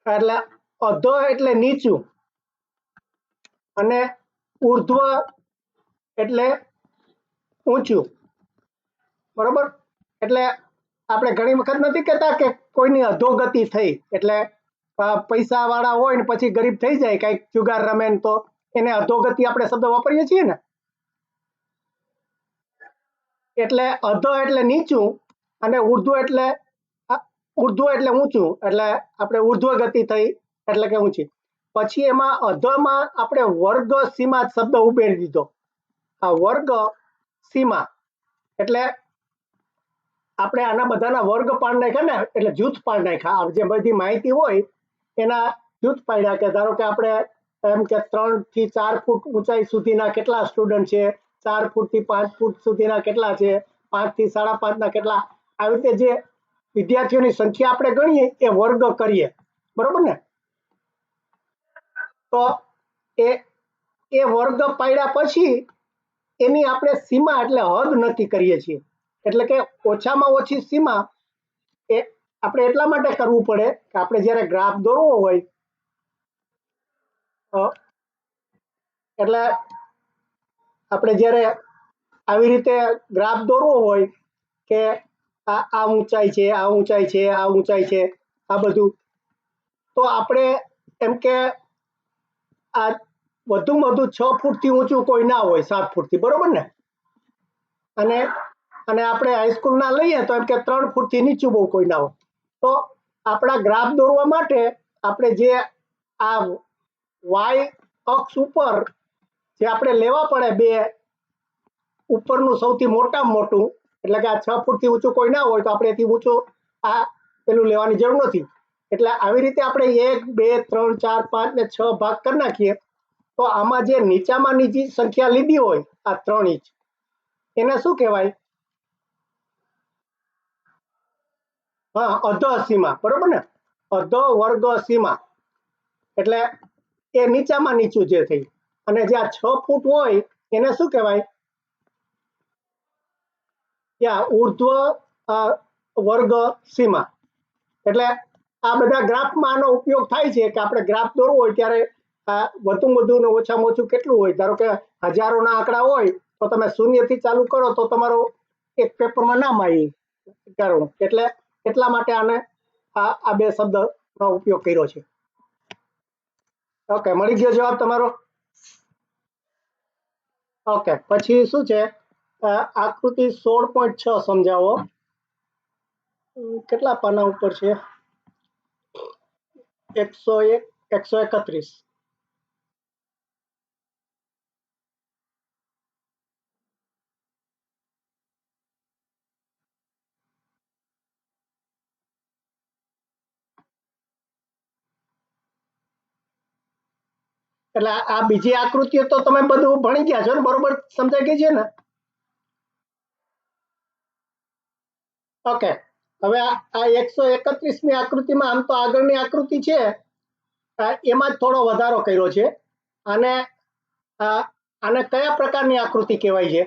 એટલે અધો એટલે નીચું અને ઉર્ધ્વ એટલે ઊંચું, બરોબર. એટલે આપણે ઘણી વખત નથી કહેતા કે કોઈની અધોગતિ થઈ, એટલે પૈસા વાળા હોય ને પછી ગરીબ થઈ જાય, કઈક જુગાર રમે તો એને અધોગતિ આપણે શબ્દ વાપરીએ છીએ ને. એટલે અધો એટલે નીચું અને ઉર્ધ્વ એટલે ઊંચું, એટલે આપણે ઉર્ધ્વ ગતિ થઈ એટલે કે ઊંચી. પછી એમાં અધમાં આપણે વર્ગ સીમા શબ્દ ઉમેરી દીધો. આ વર્ગ સીમા એટલે આપણે આના બધાના વર્ગ પાડ નાખ્યા ને, એટલે જૂથ પાડ નાખ્યા. જે બધી માહિતી હોય એના જૂથ પાડ્યા, કે ધારો કે આપણે એમ કે 3 થી 4 ફૂટ ઊંચાઈ સુધીના કેટલા સ્ટુડન્ટ છે, 4 ફૂટ થી 5 ફૂટ સુધીના કેટલા છે, 5 થી 5.5 ના કેટલા, આવી રીતે જે વિદ્યાર્થીઓની સંખ્યા આપણે ગણીએ એ વર્ગ કરીએ, બરોબર ને. તો એ વર્ગ પાડ્યા પછી એની આપણે સીમા એટલે હદ નક્કી કરીએ છીએ. એટલે કે ઓછામાં ઓછી સીમા એ આપણે એટલા માટે કરવું પડે કે આપણે જ્યારે ગ્રાફ દોરવો હોય એટલે આપણે જ્યારે આવી રીતે ગ્રાફ દોરવો હોય કે આ ઊંચાઈ છે, આ ઊંચાઈ છે, આ ઊંચાઈ છે, આ બધું, તો આપણે એમ કે આ વધુમાં વધુ 6 ફૂટથી ઊંચું કોઈ ના હોય, 7 ફૂટથી, બરોબર ને. અને આપણે હાઈસ્કૂલના લઈએ તો એમ કે 3 ફૂટથી નીચું બહુ કોઈ ના હોય. તો આપણા ગ્રાફ દોરવા માટે આપણે જે આ વાય અક્ષ ઉપર જે આપણે લેવા પડે બે, ઉપરનું સૌથી મોટામાં મોટું, એટલે કે આ 6 ફૂટથી ઊંચું કોઈ ના હોય તો આપણે એથી ઊંચું આ પેલું લેવાની જરૂર નથી. એટલે આવી રીતે આપણે 1, 2, 3, 4, 5 ને 6 ભાગ કરી નાખીએ તો આમાં જે નીચામાં નીચી સંખ્યા લીધી હોય આ 3 ઇંચ, એને શું કહેવાય? હા, અધો સીમા, બરોબર ને. અધો વર્ગ સીમા એટલે એ નીચામાં નીચું જે થઈ. અને જે આ 6 ફૂટ હોય એને શું કહેવાય? ત્યાં ઉર્ધ્વ વર્ગ સીમા. એટલે આ બધા ગ્રાફમાં આનો ઉપયોગ થાય છે કે આપણે ગ્રાફ દોરવો હોય ત્યારે વધુ ને ઓછામાં ઓછું કેટલું હોય, ધારો કે હજારોના આંકડા હોય તો તમે 0 થી ચાલુ કરો તો તમારો એક પેપરમાં નામ આવી કારણ, એટલે એટલા માટે આને આ બે શબ્દનો ઉપયોગ કર્યો છે. ઓકે, મળી ગયો જવાબ તમારો. ઓકે, પછી શું છે, આકૃતિ 16.6 સમજાવો. કેટલા પાના ઉપર છે? 101, 131. એટલે આ બીજી આકૃતિઓ તો તમે બધું ભણી ગયા છો ને, બરોબર સમજાઈ ગઈ છે ને? ઓકે, હવે આ 131મી આકૃતિમાં આમ તો આગળની આકૃતિ છે એમાં જ થોડો વધારો કર્યો છે. આને કયા પ્રકારની આકૃતિ કહેવાય છે?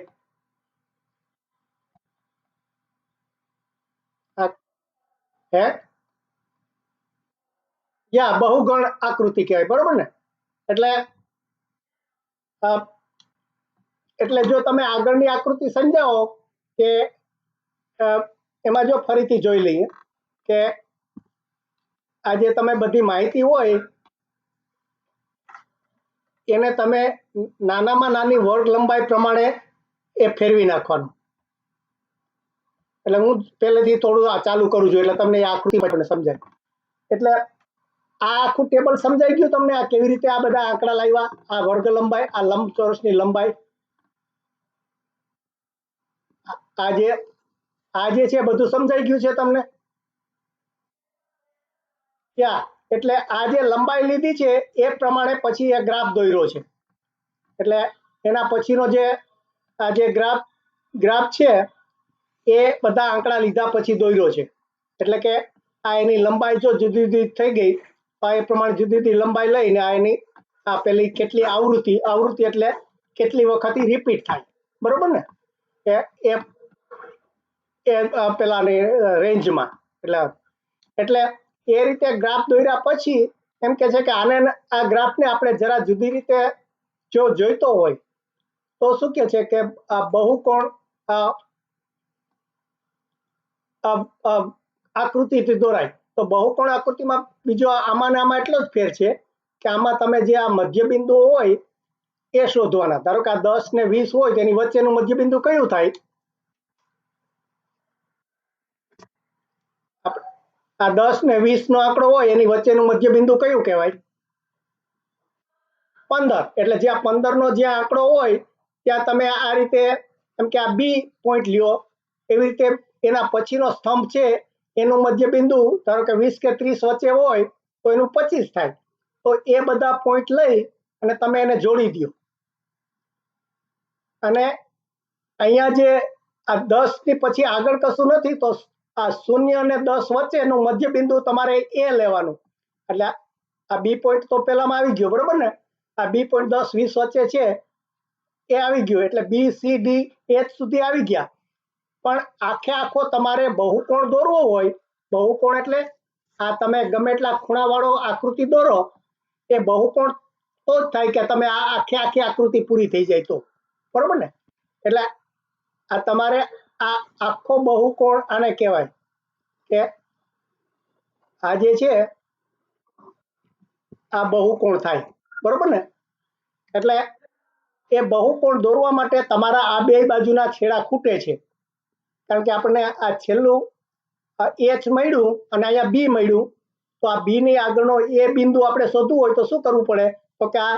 હે, યા બહુગણ આકૃતિ કહેવાય, બરોબર ને. એટલે જો તમે આગળની આકૃતિ સમજાવો કે એમાં જો ફરીથી જોઈ લઈએ કે આ જે તમે બધી માહિતી હોય એને તમે નાનામાં નાની વર્ગ લંબાઈ પ્રમાણે એ ફેરવી નાખવાનું. એટલે હું પહેલેથી થોડું ચાલુ કરું છું એટલે તમને આકૃતિ સમજાય. એટલે આ આખું ટેબલ સમજાઈ ગયું તમને? આ કેવી રીતે આ બધા આંકડા લાવ્યા, આ વર્ગ લંબાઈ, આ લંબચોરસની લંબાઈ, આ જે છે બધું સમજાઈ ગયું છે તમને? એટલે આ જે લંબાઈ લીધી છે એ પ્રમાણે પછી એ ગ્રાફ દોર્યો છે. એટલે એના પછીનો જે ગ્રાફ છે એ બધા આંકડા લીધા પછી દોર્યો છે. એટલે કે આ એની લંબાઈ જો જુદી જુદી થઈ ગઈ તો એ પ્રમાણે જુદી જુદી લંબાઈ લઈને આ પેલી કેટલી આવૃત્તિ એટલે કેટલી વખત રિપીટ થાય, બરોબર ને, એ પેલાની રેન્જમાં. એટલે એ રીતે ગ્રાફ દોર્યા પછી એમ કે છે કે આને આ ગ્રાફને આપણે જરા જુદી રીતે જો જોઈતો હોય તો શું કે છે કે આ બહુકોણ આકૃતિથી દોરાય. તો બહુકોણ આકૃતિમાં બીજો આમાં ને આમાં એટલો જ ફેર છે કે આમાં તમે જે આ મધ્યબિંદુ હોય એ શોધવાના. ધારો કે આ 10 ને 20 હોય તેની વચ્ચેનું મધ્યબિંદુ કયું થાય? આ 10 ને 20 નો આંકડો હોય એની વચ્ચેનું મધ્યબિંદુ કયું કહેવાય? 15. એટલે જ્યાં 15 નો જ્યાં આંકડો હોય ત્યાં તમે આ રીતે એમ કે આ બી પોઈન્ટ લ્યો, એવી રીતે એના પછીનો સ્તંભ છે એનું મધ્યબિંદુ ધારો કે 20 કે 30 વચ્ચે હોય તો એનું 25 થાય. તો એ બધા પોઈન્ટ લઈ અને તમે એને જોડી દો. અને અહીંયા જે આ 10 ની પછી આગળ કશું નથી તો આ 0 અને 10 વચ્ચેનું મધ્યબિંદુ તમારે એ લેવાનું. એટલે આ બી પોઈન્ટ તો પહેલામાં આવી ગયો, બરોબર ને? આ બી પોઈન્ટ 10 20 વચ્ચે છે એ આવી ગયો, એટલે બી સી ડી એચ સુધી આવી ગયા. પણ આખે આખો તમારે બહુકોણ દોરવો હોય, બહુકોણ એટલે આ તમે ગમે એટલા ખૂણાવાળો આકૃતિ દોરો એ બહુકોણ તો જ થાય કે તમે આ આખી આકૃતિ પૂરી થઈ જાય તો, બરોબર ને? એટલે આ તમારે આ આખો બહુકોણ આને કહેવાય કે આ જે છે આ બહુકોણ થાય, બરોબર ને? એટલે એ બહુકોણ દોરવા માટે તમારા આ બે બાજુના છેડા ખૂટે છે. કારણ કે આપણને આ છેલ્લું એચ મળ્યું અને અહીંયા બી મળ્યું, તો આ બી ની આગળનો એ બિંદુ આપણે શોધવું હોય તો શું કરવું પડે? તો કે આ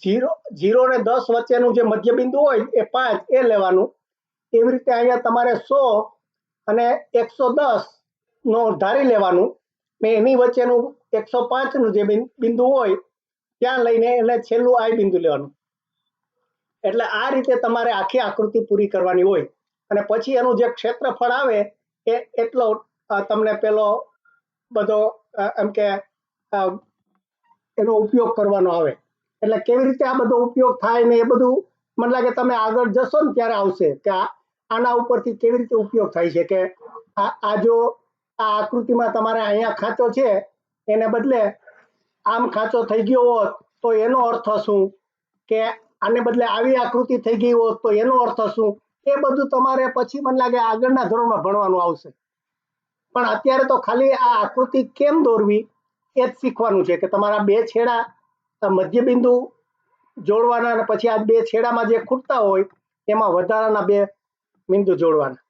0 ને 10 વચ્ચેનું જે મધ્યબિંદુ હોય એ 5 એ લેવાનું. એવી રીતે અહીંયા તમારે 100 અને 110 નો ધારી લેવાનું ને એની વચ્ચેનું 105 નું જે બિંદુ હોય ત્યાં લઈને એને છેલ્લું આ બિંદુ લેવાનું. એટલે આ રીતે તમારે આખી આકૃતિ પૂરી કરવાની હોય. અને પછી એનું જે ક્ષેત્રફળ આવે એ એટલો તમને પેલો બધો એમ કે એનો ઉપયોગ કરવાનો આવે. એટલે કેવી રીતે આ બધો ઉપયોગ થાય ને એ બધું મને લાગે તમે આગળ જશો ને ત્યારે આવશે કે આના ઉપરથી કેવી રીતે ઉપયોગ થાય છે. કે આ જો આ આકૃતિમાં તમારે અહીંયા ખાંચો છે એને બદલે આમ ખાંચો થઈ ગયો હોત તો એનો અર્થ શું? કે આને બદલે આવી આકૃતિ થઈ ગઈ હોત તો એનો અર્થ શું? એ બધું તમારે પછી મને લાગે આગળના ધોરણમાં ભણવાનું આવશે. પણ અત્યારે તો ખાલી આ આકૃતિ કેમ દોરવી એ જ શીખવાનું છે કે તમારા બે છેડા મધ્યબિંદુ જોડવાના અને પછી આ બે છેડામાં જે ખૂટતા હોય એમાં વધારાના બે બિંદુ જોડવાના.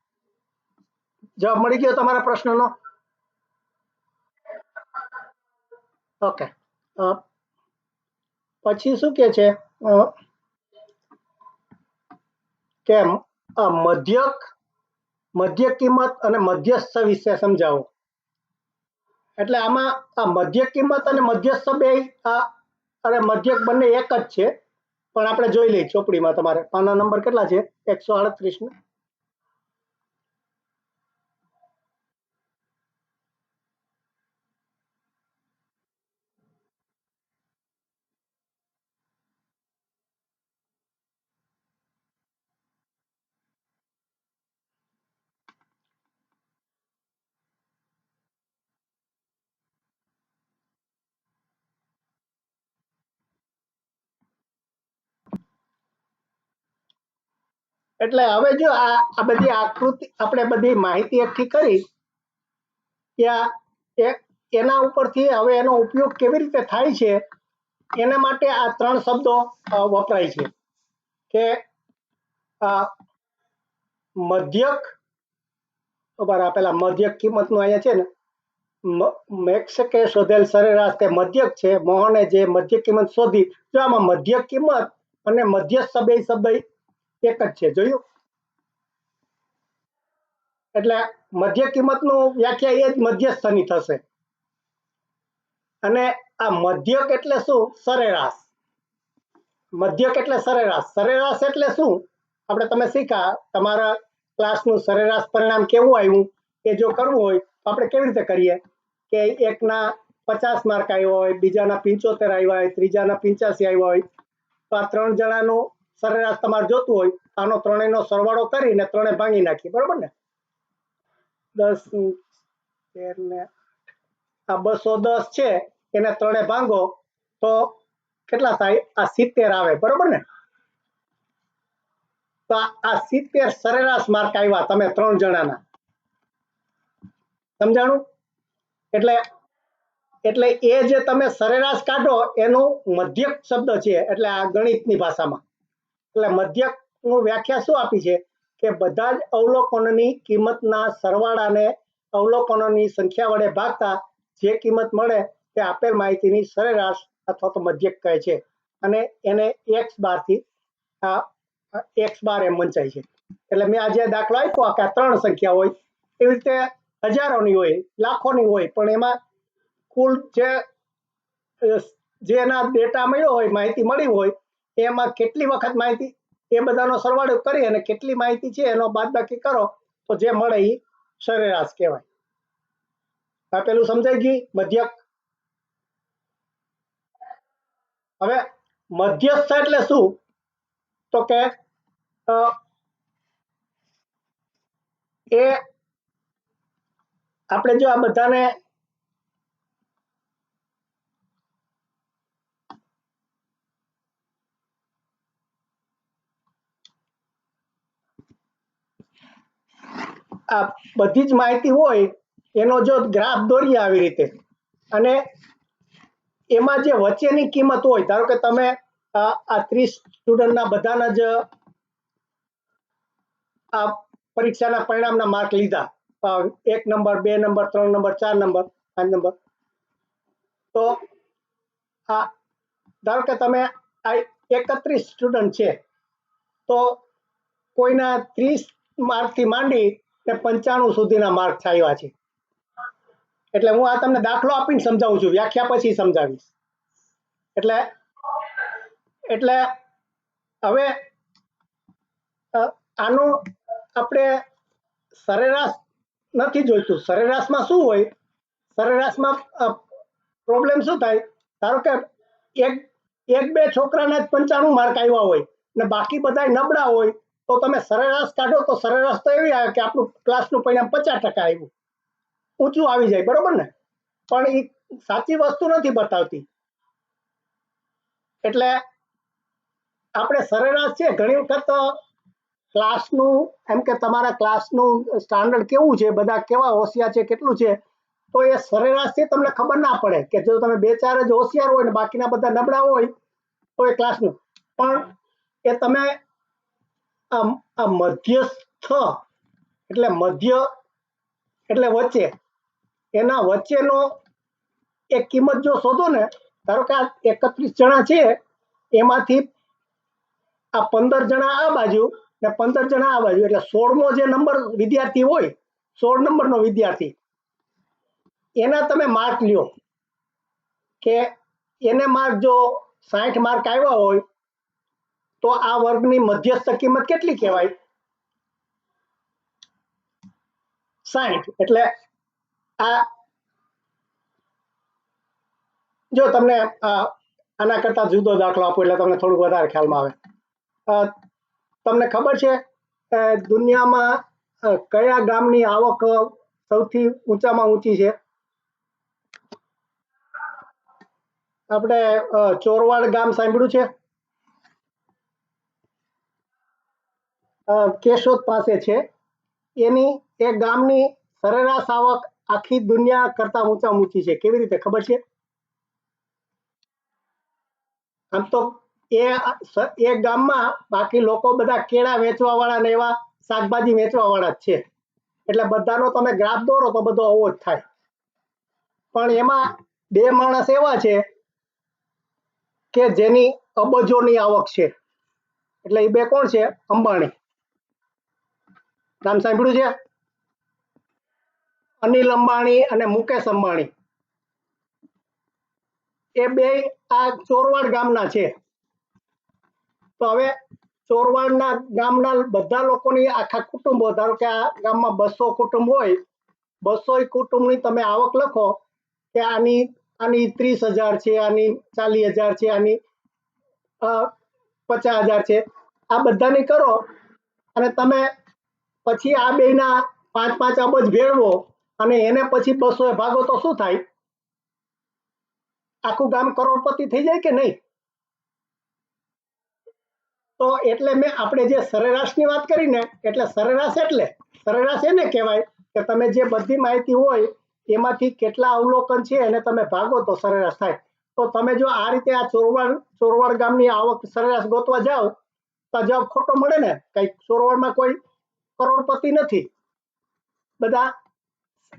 જવાબ મળી ગયો તમારા પ્રશ્નનો? ઓકે. પછી શું કે છે કે મધ્ય કિંમત અને મધ્યસ્થ વિશે સમજાવો. એટલે આમાં આ મધ્ય કિંમત અને મધ્યસ્થ બે અને મધ્યક બંને એક જ છે, પણ આપણે જોઈ લઈએ ચોપડીમાં. તમારે પાના નંબર કેટલા છે? 138 ને એટલે હવે જો આ બધી આકૃતિ આપણે બધી માહિતી એકઠી કરી ત્યાં એના ઉપરથી હવે એનો ઉપયોગ કેવી રીતે થાય છે એના માટે આ ત્રણ શબ્દો વપરાય છે કે મધ્યક પેલા મધ્યક કિંમતનું અહીંયા છે ને મેક્સકે શોધેલ સરેરાશ તે મધ્યક છે. મોહને જે મધ્ય કિંમત શોધી, જો આમાં મધ્યક કિંમત અને મધ્યસ્થ બે શબ્દ એક જ છે, જોયું? એટલે મધ્ય કિંમતનું વ્યાખ્યા એ જ મધ્યસ્થની થશે. અને આ મધ્યક એટલે શું? સરેરાશ. મધ્યક એટલે સરેરાશ. સરેરાશ એટલે શું? આપણે તમે શીખ્યા તમારા ક્લાસનું સરેરાશ પરિણામ કેવું આવ્યું એ જો કરવું હોય તો આપણે કેવી રીતે કરીએ કે એકના 50 માર્ક આવ્યો હોય, બીજાના 75 આવ્યા હોય, ત્રીજાના 85 આવ્યા હોય, તો આ ત્રણ જણાનું સરેરાશ તમારે જોતું હોય, આનો ત્રણેયનો સરવાળો કરીને ત્રણે ભાંગી નાખીએ, બરોબર ને? 10 13 ને આ 210 છે એને 3 ભાંગો તો કેટલા થાય? આ 70 આવે, બરોબર ને? તો આ 70 સરેરાશ માર્ક આવ્યા તમે 3 જણાના. સમજાણું? એટલે એટલે એ જે તમે સરેરાશ કાઢો એનું મધ્યક શબ્દ છે, એટલે આ ગણિતની ભાષામાં. એટલે મધ્યકનું વ્યાખ્યા શું આપી છે કે બધા જ અવલોકનોની કિંમતના સરવાળાને અવલોકનોની સંખ્યા વડે ભાગતા જે કિંમત મળે તે આપેલ માહિતીની સરેરાશ અથવા તો મધ્યક કહે છે, અને એને x બારથી x બાર એમ વંચાય છે. એટલે મેં આજે દાખલો આપ્યો કે 3 સંખ્યા હોય, એવી રીતે હજારોની હોય, લાખોની હોય, પણ એમાં કુલ જેના ડેટા મળ્યો હોય, માહિતી મળી હોય, એમાં કેટલી વખત માહિતી, એ બધાનો સરવાળો કરી અને કેટલી માહિતી છે એનો બાદબાકી કરો તો જે મળે એ સરેરાશ કહેવાય. આ પેલું સમજાઈ ગયું મધ્યક. હવે મધ્યસ્થ એટલે શું? તો કે એ આપણે જો આ બધાને આ બધી જ માહિતી હોય એનો જો ગ્રાફ દોરીએ આવી રીતે, અને એમાં જે વચ્ચેની કિંમત હોય, ધારો કે તમે આ 30 સ્ટુડન્ટના બધાના જ આ પરીક્ષાના પરિણામના માર્ક લીધા, 1 number 2 number 3 number 4 number 5 number. તો આ ધારો કે તમે આ 31 સ્ટુડન્ટ છે, તો કોઈના 30 માર્કથી માંડી ને 95 સુધીના માર્ક આવ્યા છે. એટલે હું આ તમને દાખલો આપીને સમજાવું છું, વ્યાખ્યા પછી સમજાવીશ. એટલે હવે આનો આપણે સરેરાશ નથી જોઈતું. સરેરાશમાં શું હોય? સરેરાશમાં પ્રોબ્લેમ શું થાય? ધારો કે એક બે છોકરાના જ 95 માર્ક આવ્યા હોય ને બાકી બધા નબળા હોય, તો તમે સરેરાશ કાઢો તો સરેરાશ તો એવી આવે કે આપણું ક્લાસનું પરિણામ 50% આવ્યું, ઊંચું આવી જાય, બરોબર ને? પણ એ સાચી વસ્તુ નથી બતાવતી. એટલે આપણે સરેરાશ છે ઘણી વખત ક્લાસનું, એમ કે તમારા ક્લાસનું સ્ટાન્ડર્ડ કેવું છે, બધા કેવા હોશિયાર છે, કેટલું છે, તો એ સરેરાશથી તમને ખબર ના પડે કે જો તમે 2-4 જ હોશિયાર હોય ને બાકીના બધા નબળા હોય તો એ ક્લાસનું. પણ એ તમે આ મધ્યસ્થ એટલે મધ્ય એટલે વચ્ચે, એના વચ્ચેનો એક કિંમત જો શોધો ને, ધારો કે આ 31 જણા છે, એમાંથી આ 15 જણા આ બાજુ ને 15 જણા આ બાજુ, એટલે 16મો જે નંબર વિદ્યાર્થી હોય, 16 નંબરનો વિદ્યાર્થી, એના તમે માર્ક લ્યો કે એને માર્ક જો 60 માર્ક આવ્યા હોય તો આ વર્ગની મધ્યસ્થ કિંમત કેટલી કહેવાય? 60. એટલે આ જો તમને આના કરતા જુદો દાખલો આપો એટલે તમને થોડુંક વધારે ખ્યાલમાં આવે. તમને ખબર છે દુનિયામાં કયા ગામની આવક સૌથી ઊંચામાં ઊંચી છે? આપણે ચોરવાડ ગામ સાંભળ્યું છે? કેશોદ પાસે છે. એની એ ગામની સરેરાશ આવક આખી દુનિયા કરતા ઊંચામાં ઊંચી છે. કેવી રીતે ખબર છે? આમ તો એ ગામમાં બાકી લોકો બધા કેળા વેચવા વાળા ને એવા શાકભાજી વેચવા વાળા જ છે, એટલે બધાનો તમે ગ્રાફ દોરો તો બધો આવો જ થાય. પણ એમાં 2 માણસ એવા છે કે જેની અબજોની આવક છે. એટલે એ 2 કોણ છે? અંબાણી. નામ સાંભળ્યું છે? અનિલ અંબાણી અને મુકેશ અંબાણી. એ 2 આ ચોરવાડ ગામના છે. તો હવે ચોરવાડના ગામના બધા લોકોની આખા કુટુંબો, ધારો કે આ ગામમાં 200 કુટુંબ હોય, 200 કુટુંબની તમે આવક લખો કે આની 30,000 છે, આની 40,000 છે, આની 50,000 છે. આ બધાની કરો અને તમે પછી આ બેના 5-5 અબજ ભેળવો અને એને પછી 200 ભાગો તો શું થાય? આખું ગામ કરોડપતિ થઈ જાય કે નહીં? તો એટલે મેં આપણે જે સરેરાશની વાત કરી ને, એટલે સરેરાશ એને કહેવાય કે તમે જે બધી માહિતી હોય એમાંથી કેટલા અવલોકન છે એને તમે ભાગો તો સરેરાશ થાય. તો તમે જો આ રીતે આ ચોરવાડ ગામની આવક સરેરાશ ગોતવા જાઓ તો જવાબ ખોટો મળે ને. કઈ ચોરવાડમાં કોઈ કરોડપતિ નથી, બધા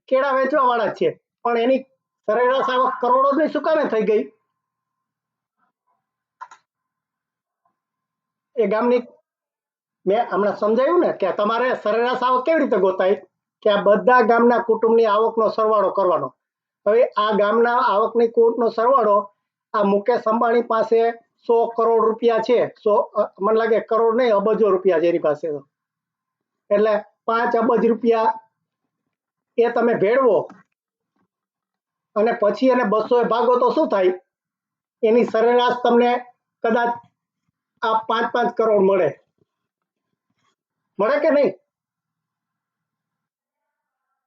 કેળા વેચવા વાળા છે, પણ એની સરેરાશ આવક કરોડોની શું કામે થઈ ગઈ? એ ગામની મેં હમણાં સમજાવ્યું ને કે તમારે સરેરાશ આવક કેવી રીતે ગોતાય, કે આ બધા ગામના કુટુંબની આવકનો સરવાળો કરવાનો. હવે આ ગામના આવકની કુટનો સરવાળો આ મુકેશ અંબાણી પાસે 100 કરોડ રૂપિયા છે, મને લાગે કરોડ નહીં, અબજો રૂપિયા છે એની પાસે. એટલે 5 અબજ રૂપિયા એ તમે ભેળવો અને પછી એને 200 ભાગો તો શું થાય? એની સરેરાશ તમને કદાચ આ 5-5 કરોડ મળે કે નહીં?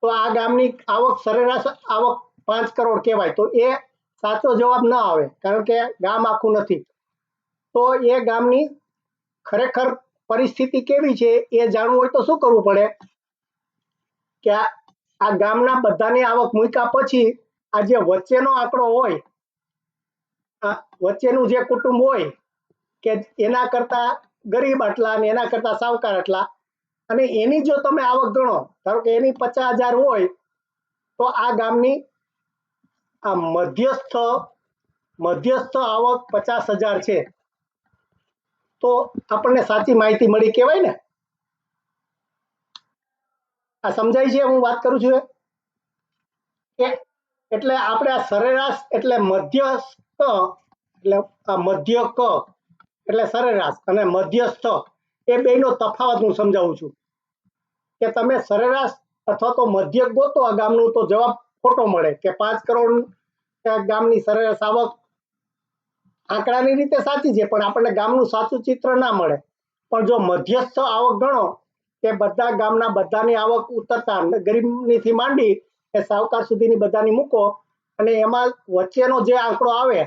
તો આ ગામની આવક સરેરાશ આવક 5 કરોડ કહેવાય. તો એ સાચો જવાબ ના આવે, કારણ કે ગામ આખું નથી. તો એ ગામની ખરેખર પરિસ્થિતિ કેવી છે એ જાણવું હોય તો શું કરવું પડે, કે આ ગામના બધાની આવક મૂક્યા પછી આ જે વચ્ચેનો આંકડો હોય, આ વચ્ચેનું જે કુટુંબ હોય કે એના કરતા ગરીબ આટલા અને એના કરતા સાવકાર આટલા, અને એની જો તમે આવક ગણો, ધારો કે એની 50,000 હોય, તો આ ગામની આ મધ્યસ્થ આવક 50,000 છે. તો આપણને સાચી માહિતી મળી કહેવાય ને. આ સમજાય છે હું વાત કરું છું? એટલે આપણે આ સરેરાશ એટલે મધ્યસ્થ, એટલે આ મધ્ય ક એટલે સરેરાશ અને મધ્યસ્થ એ બેનો તફાવત હું સમજાવું છું. કે તમે સરેરાશ અથવા તો મધ્યક ગોતો આ ગામનું તો જવાબ ખોટો મળે, કે 5 કરોડ ગામની સરેરાશ આવક આંકડાની રીતે સાચી છે, પણ આપણને ગામનું સાચું ચિત્ર ના મળે. પણ જો મધ્યસ્થ આવક ગણો કે બધા ગામના બધાની આવક ઉતરતા ગરીબનીથી માંડી એ સાવકાર સુધીની બધાની મૂકો, અને એમાં વચ્ચેનો જે આંકડો આવે,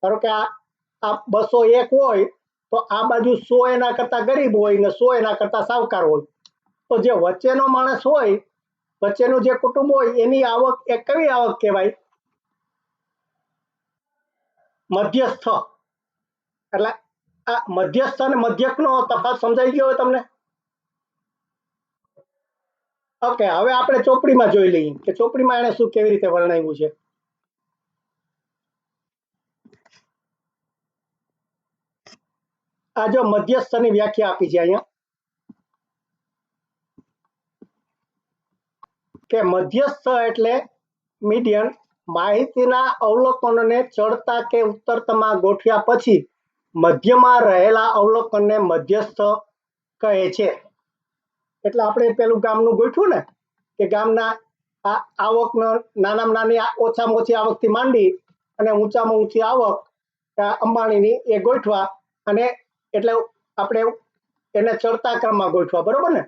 ધારો કે આ 201 હોય, તો આ બાજુ 100 એના કરતા ગરીબ હોય ને 100 એના કરતા સાવકાર હોય. તો જે વચ્ચેનો માણસ હોય, વચ્ચેનું જે કુટુંબ હોય, એની આવક એ કેવી આવક કહેવાય? મધ્યસ્થ. એટલે આ મધ્યસ્થ અને મધ્યકનો તફાવત સમજાઈ ગયો હોય તમને? ઓકે, હવે આપણે ચોપડીમાં જોઈ લઈએ કે ચોપડીમાં એને શું કેવી રીતે વર્ણવ્યું છે. આ જો મધ્યસ્થની વ્યાખ્યા આપી છે અહીંયા, કે મધ્યસ્થ એટલે મીડિયન, માહિતીના અવલોકનોને ચડતા કે ઉતરતામાં ગોઠવ્યા પછી મધ્યમાં રહેલા અવલોકનને મધ્યસ્થ કહે છે. એટલે આપણે પેલું ગામનું ગોઠવું ને, કે ગામના આ આવકનો નાનામાં નાની ઓછામાં ઓછી આવકથી માંડી અને ઊંચામાં ઊંચી આવક અંબાણીની એ ગોઠવા, અને એટલે આપણે એને ચડતા ક્રમમાં ગોઠવા, બરોબર ને?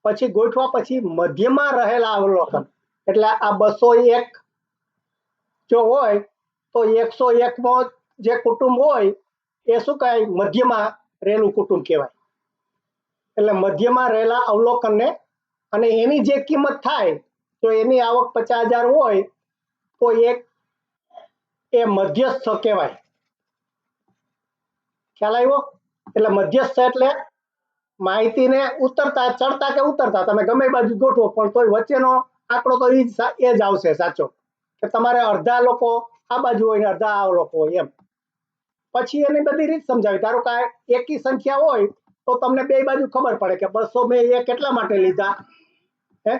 પછી ગોઠવા પછી મધ્યમાં રહેલા અવલોકન, એટલે આ 201 જો હોય તો 101 જે કુટુંબ હોય એ શું કહેવાય? મધ્યમાં રહેલું કુટુંબ કહેવાય. એટલે મધ્યમાં રહેલા અવલોકનને, અને એની જે કિંમત થાય, તો એની આવક 50,000 હોય તો એ મધ્યસ્થ કહેવાય. ખ્યાલ આવ્યો? એટલે મધ્યસ્થ એટલે માહિતીને ઉતરતા, ચડતા કે ઉતરતા તમે ગમે બાજુ ગોઠવો, પણ તોય વચ્ચેનો આંકડો તો એ જ આવશે સાચો, કે તમારે અડધા લોકો આ બાજુ હોય ને અડધા આ લોકો હોય એમ. પછી એની બધી રીત સમજાવી. ધારો કે એકી સંખ્યા હોય તો તમને બે બાજુ ખબર પડે કે 200 મેં એ કેટલા માટે લીધા, હે